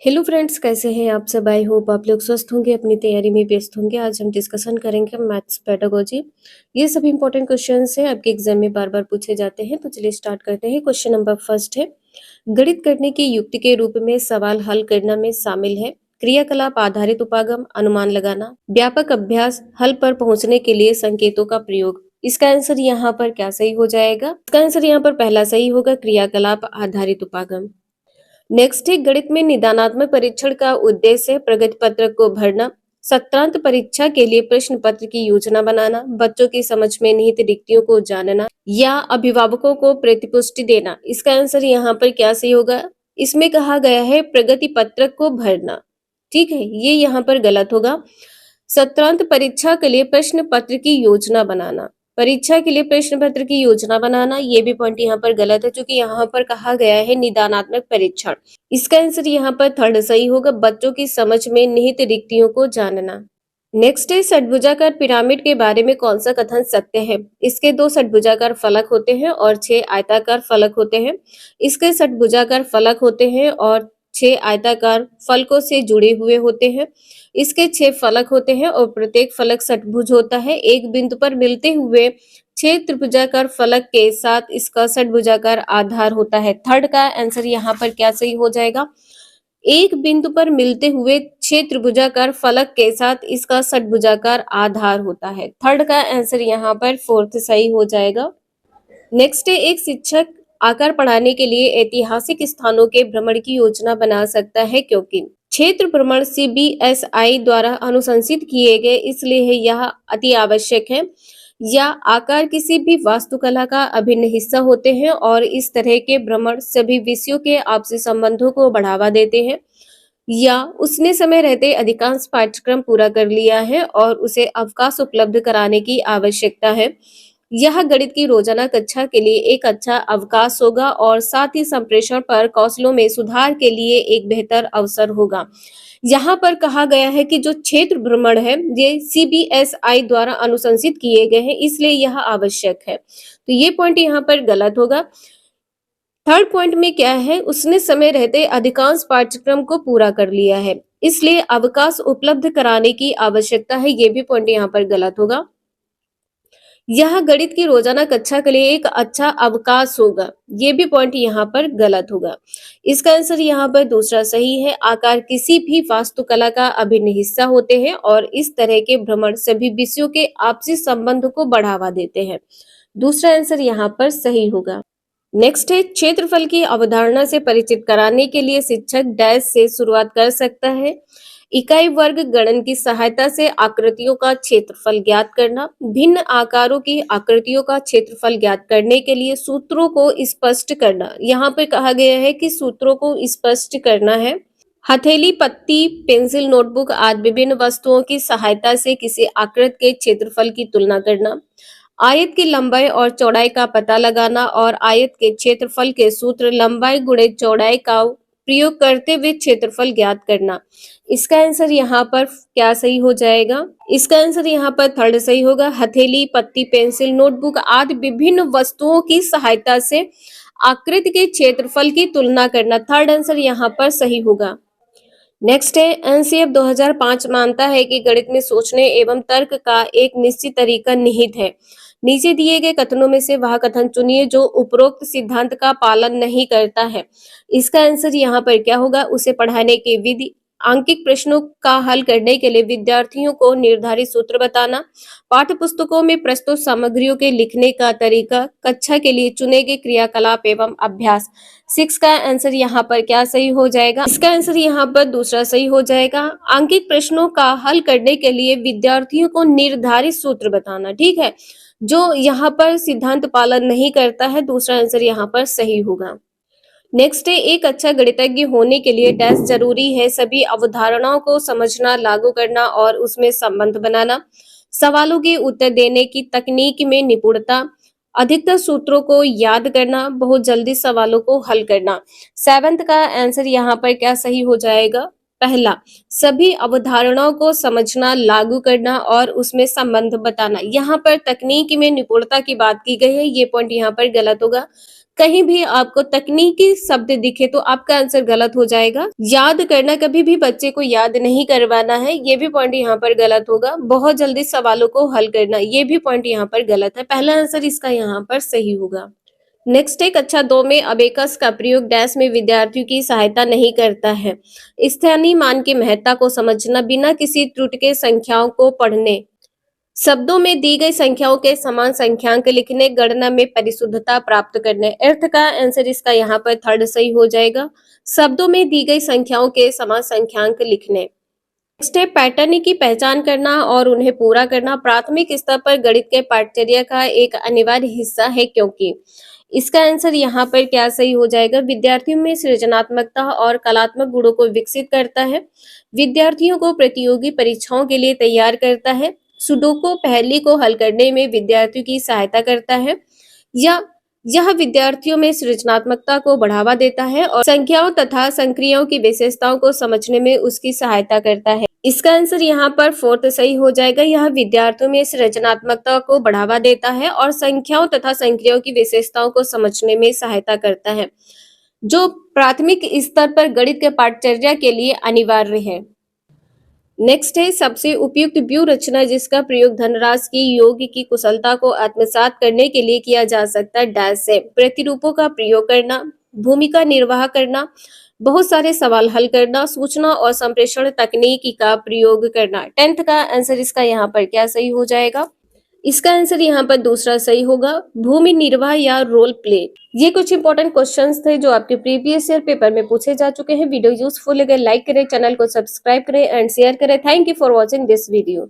Hello friends, कैसे हैं आप सब। आई होप आप लोग स्वस्थ होंगे, अपनी तैयारी में व्यस्त होंगे। आज हम डिस्कशन करेंगे मैथ्स पेडागोजी। ये सब इंपॉर्टेंट क्वेश्चंस हैं, आपके एग्जाम में बार बार पूछे जाते हैं। तो चलिए स्टार्ट करते हैं। क्वेश्चन नंबर फर्स्ट है, गणित करने की युक्ति के रूप में सवाल हल करना में शामिल है क्रियाकलाप आधारित उपागम, अनुमान लगाना, व्यापक अभ्यास, हल पर पहुंचने के लिए संकेतों का प्रयोग। इसका आंसर यहाँ पर क्या सही हो जाएगा? इसका आंसर यहाँ पर पहला सही होगा, क्रियाकलाप आधारित उपागम। नेक्स्ट है, गणित में निदानात्मक परीक्षण का उद्देश्य है प्रगति पत्रक को भरना, सत्रांत परीक्षा के लिए प्रश्न पत्र की योजना बनाना, बच्चों की समझ में निहित रिक्तियों को जानना या अभिभावकों को प्रतिपुष्टि देना। इसका आंसर यहाँ पर क्या सही होगा? इसमें कहा गया है प्रगति पत्रक को भरना। ठीक है, ये यहाँ पर गलत होगा। सत्रांत परीक्षा के लिए प्रश्न पत्र की योजना बनाना, परीक्षा के लिए प्रश्न पत्र की योजना बनाना, ये भी पॉइंट यहाँ पर गलत है, क्योंकि यहाँ पर कहा गया है निदानात्मक परीक्षण। इसका आंसर यहाँ पर थर्ड सही होगा, बच्चों की समझ में निहित रिक्तियों को जानना। नेक्स्ट है, षटभुजाकार पिरामिड के बारे में कौन सा कथन सत्य है? इसके 2 षटभुजाकार फलक होते हैं और 6 आयताकार फलक होते हैं। इसके षटभुजाकार फलक होते हैं और 6 आयताकार फलकों से जुड़े हुए होते हैं। इसके 6 फलक होते हैं और प्रत्येक फलक षटभुज होता है। एक बिंदु पर मिलते हुए 6 त्रिभुजाकार फलक के साथ इसका षटभुजाकार आधार होता है। थर्ड का आंसर यहाँ पर क्या सही हो जाएगा? एक बिंदु पर मिलते हुए 6 त्रिभुजाकार फलक के साथ इसका षटभुजाकार आधार होता है। थर्ड का आंसर यहाँ पर फोर्थ सही हो जाएगा। नेक्स्ट है, एक शिक्षक आकर पढ़ाने के लिए ऐतिहासिक स्थानों के भ्रमण की योजना बना सकता है, क्योंकि क्षेत्र भ्रमण CBSI द्वारा अनुशंसित किए गए, इसलिए यह अति आवश्यक है। या आकार किसी भी वास्तुकला का अभिन्न हिस्सा होते हैं और इस तरह के भ्रमण सभी विषयों के आपसी संबंधों को बढ़ावा देते हैं। या उसने समय रहते अधिकांश पाठ्यक्रम पूरा कर लिया है और उसे अवकाश उपलब्ध कराने की आवश्यकता है। यह गणित की रोजाना कक्षा के लिए एक अच्छा अवकाश होगा और साथ ही संप्रेषण पर कौशलों में सुधार के लिए एक बेहतर अवसर होगा। यहाँ पर कहा गया है कि जो क्षेत्र भ्रमण है ये CBSI द्वारा अनुशंसित किए गए हैं, इसलिए यह आवश्यक है। तो ये पॉइंट यहाँ पर गलत होगा। थर्ड पॉइंट में क्या है? उसने समय रहते अधिकांश पाठ्यक्रम को पूरा कर लिया है, इसलिए अवकाश उपलब्ध कराने की आवश्यकता है। ये भी पॉइंट यहाँ पर गलत होगा। यह गणित की रोजाना कक्षा के लिए एक अच्छा अवकाश होगा, ये भी पॉइंट यहाँ पर गलत होगा। इसका आंसर यहाँ पर दूसरा सही है, आकार किसी भी वास्तुकला का अभिन्न हिस्सा होते हैं और इस तरह के भ्रमण सभी विषयों के आपसी संबंध को बढ़ावा देते हैं। दूसरा आंसर यहाँ पर सही होगा। नेक्स्ट है, क्षेत्रफल की अवधारणा से परिचित कराने के लिए शिक्षक डैश से शुरुआत कर सकता है। इकाई वर्ग गणन की सहायता से आकृतियों का क्षेत्रफल ज्ञात करना, भिन्न आकारों की आकृतियों का क्षेत्रफल ज्ञात करने के लिए सूत्रों को स्पष्ट करना। यहाँ पे कहा गया है कि सूत्रों को स्पष्ट करना है। हथेली, पत्ती, पेंसिल, नोटबुक आदि विभिन्न वस्तुओं की सहायता से किसी आकृति के क्षेत्रफल की तुलना करना, आयत की लंबाई और चौड़ाई का पता लगाना और आयत के क्षेत्रफल के सूत्र लंबाई गुणे चौड़ाई का प्रयोग करते हुए क्षेत्रफल ज्ञात करना। इसका आंसर यहाँ पर क्या सही हो जाएगा? इसका आंसर यहाँ पर थर्ड सही होगा, हथेली, पत्ती, पेंसिल, नोटबुक आदि विभिन्न वस्तुओं की सहायता से आकृति के क्षेत्रफल की तुलना करना। थर्ड आंसर यहाँ पर सही होगा। नेक्स्ट है, एनसीएफ 2005 मानता है कि गणित में सोचने एवं तर्क का एक निश्चित तरीका निहित है। नीचे दिए गए कथनों में से वह कथन चुनिए जो उपरोक्त सिद्धांत का पालन नहीं करता है। इसका आंसर यहाँ पर क्या होगा? उसे पढ़ाने की विधि, आंकिक प्रश्नों का हल करने के लिए विद्यार्थियों को निर्धारित सूत्र बताना, पाठ्य पुस्तकों में प्रस्तुत सामग्रियों के लिखने का तरीका, कक्षा के लिए चुने गए क्रियाकलाप एवं अभ्यास। 6 का आंसर यहाँ पर क्या सही हो जाएगा? इसका आंसर यहाँ पर दूसरा सही हो जाएगा, आंकिक प्रश्नों का हल करने के लिए विद्यार्थियों को निर्धारित सूत्र बताना। ठीक है, जो यहाँ पर सिद्धांत पालन नहीं करता है, दूसरा आंसर यहाँ पर सही होगा। नेक्स्ट है, एक अच्छा गणितज्ञ होने के लिए डैश जरूरी है, सभी अवधारणाओं को समझना, लागू करना और उसमें संबंध बनाना, सवालों के उत्तर देने की तकनीक में निपुणता, अधिकतर सूत्रों को याद करना, बहुत जल्दी सवालों को हल करना। 7th का आंसर यहाँ पर क्या सही हो जाएगा? पहला, सभी अवधारणाओं को समझना, लागू करना और उसमें संबंध बताना। यहाँ पर तकनीक में निपुणता की बात की गई है, ये पॉइंट यहाँ पर गलत होगा। कहीं भी आपको तकनीकी शब्द दिखे तो आपका आंसर गलत हो जाएगा। याद करना, कभी भी बच्चे को याद नहीं करवाना है, ये भी पॉइंट यहाँ पर गलत होगा। बहुत जल्दी सवालों को हल करना, ये भी पॉइंट यहाँ पर गलत है। पहला आंसर इसका यहाँ पर सही होगा। नेक्स्ट है कक्षा 2 में अबेकस का प्रयोग डैश में विद्यार्थियों की सहायता नहीं करता है। स्थानीय मान की महत्ता को समझना, बिना किसी त्रुटि के संख्याओं को पढ़ने, शब्दों में दी गई संख्याओं के समान संख्यांक लिखने, गणना में परिशुद्धता प्राप्त करने। अर्थ का आंसर इसका यहाँ पर थर्ड सही हो जाएगा। शब्दों में दी गई संख्याओं के समान संख्यांक लिखने। नेक्स्ट है पैटर्न की पहचान करना और उन्हें पूरा करना प्राथमिक स्तर पर गणित के पाठ्यचर्या का एक अनिवार्य हिस्सा है, क्योंकि इसका आंसर यहाँ पर क्या सही हो जाएगा? विद्यार्थियों में सृजनात्मकता और कलात्मक गुणों को विकसित करता है, विद्यार्थियों को प्रतियोगी परीक्षाओं के लिए तैयार करता है, सुडोकू पहेली को हल करने में विद्यार्थियों की सहायता करता है, या यह विद्यार्थियों में सृजनात्मकता को बढ़ावा देता है और संख्याओं तथा संक्रियाओं की विशेषताओं को समझने में उसकी सहायता करता है। इसका आंसर यहाँ पर फोर्थ सही हो जाएगा। यह विद्यार्थियों में सृजनात्मकता को बढ़ावा देता है और संख्याओं तथा संक्रियाओं की विशेषताओं को समझने में सहायता करता है, जो प्राथमिक स्तर पर गणित के पाठ्यचर्या के लिए अनिवार्य है। नेक्स्ट है सबसे उपयुक्त व्यूह रचना जिसका प्रयोग धनराशि की योग की कुशलता को आत्मसात करने के लिए किया जा सकता है डैश है। प्रतिरूपों का प्रयोग करना, भूमिका निर्वाह करना, बहुत सारे सवाल हल करना, सूचना और संप्रेषण तकनीक का प्रयोग करना। 10th का आंसर इसका यहाँ पर क्या सही हो जाएगा? इसका आंसर यहाँ पर दूसरा सही होगा, भूमि निर्वाह या रोल प्ले। ये कुछ इंपॉर्टेंट क्वेश्चंस थे जो आपके प्रीवियस ईयर पेपर में पूछे जा चुके हैं। वीडियो यूजफुल लगे लाइक करें, चैनल को सब्सक्राइब करें एंड शेयर करें। Thank you for watching this video.